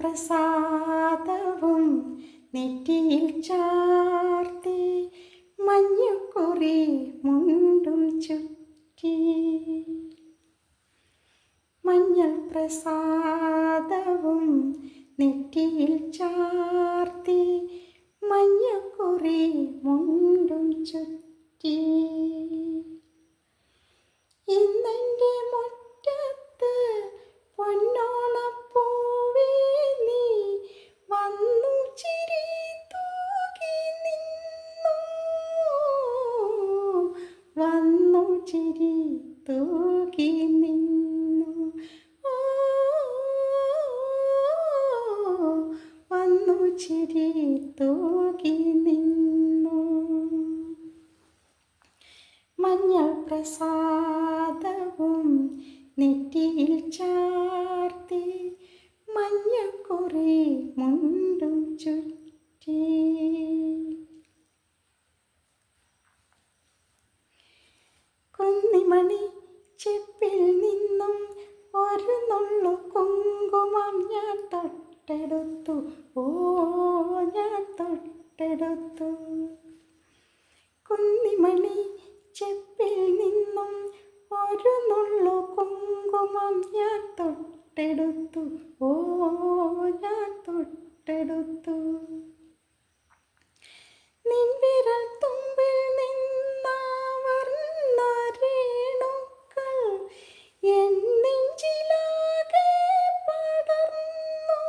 പ്രസാദവും നെറ്റിയിൽ ചാർത്തി മഞ്ഞക്കുറി മുണ്ടും ചുറ്റി. മഞ്ഞൾ പ്രസാദവും നെറ്റിയിൽ ചാർത്തി മഞ്ഞക്കുറി മുണ്ടും ചുറ്റി. ഇന്നെൻ്റെ മുറ്റത്ത് പൊന്നോണപ്പൂവേ നീ വന്നു ചിരി തൂകി നിന്നു. വന്നു ചിരി തൂകി നിന്നു. വന്നു ചിരി തൂകി നിന്നു. മഞ്ഞൾ പ്രസാദവും നെറ്റിയിൽ ചാർത്തി മഞ്ഞക്കുറി മുണ്ടും ചുറ്റി. കുന്നിമണി ചെപ്പിൽ നിന്നും ഒരു നുള്ളു കുങ്കുമം ഞാൻ തൊട്ടെടുത്തു. ഓ ഞാൻ തൊട്ടെടുത്തു. കുന്നിമണി ചെപ്പിൽ നിന്നും ഒരു നുള്ളു കുങ്കുമം ഞാൻ തൊട്ടെടുത്തു. ഓ ഞാൻ തൊട്ടെടുത്തു. നിൻ വിരൽ തുമ്പിൽ നിന്ന വർണ്ണ രേണുക്കൾ എൻ നെഞ്ചിലാകെ പടർന്നു.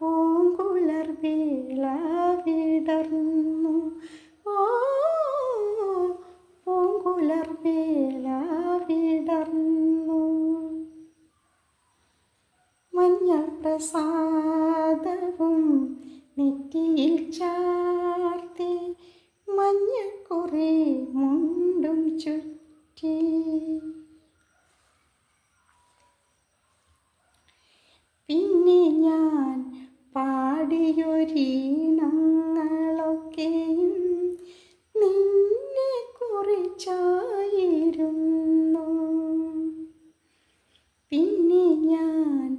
പൂങ്കുലർ വേള വിടർന്നു. പൂങ്കുലർ വേള വിടർന്നു. മഞ്ഞൾ പ്രസാദവും നെറ്റിയിൽ ചാർത്തി മഞ്ഞക്കുറി മുണ്ടും ചുറ്റി. പിന്നെ ഞാൻ പാടിയൊരീണങ്ങളൊക്കെയും നിന്നെ കുറിച്ചായിരുന്നു. പിന്നെ ഞാൻ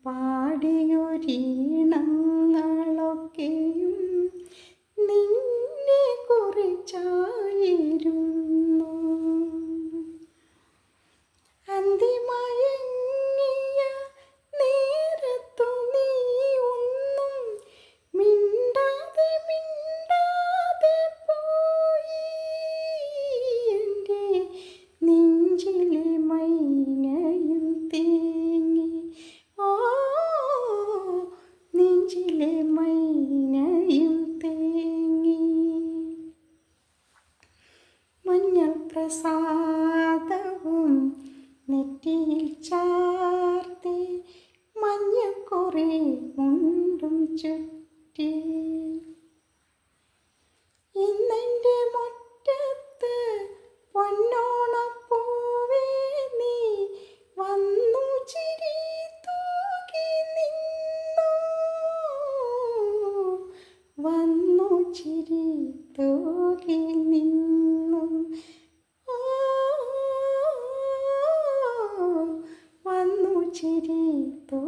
പാടിയൊരീണങ്ങളൊക്കെയും നിന്നെ കുറിച്ചായിരുന്നു. അന്തിമയങ്ങിയ നേരത്തു നീ ഒന്നും മിണ്ടാതെ മിണ്ടാതെ പോയി. എൻ്റെ നെഞ്ചിലെ മൈനയും തേങ്ങി. ഓ നെഞ്ചിലെ മൈനയും തേങ്ങി. മഞ്ഞൾ പ്രസാദവും നെറ്റിയിൽ ചാർത്തി മഞ്ഞക്കുറി മുണ്ടും ചുറ്റി. ഇന്നെൻ്റെ മുറ്റത്ത് പൊന്നോണപ്പൂവേ നീ വന്നു ചിരി തൂകി നിന്നു. വന്നു ചിരി തൂകി നിന്നു. വന്നു ചിരി തൂകി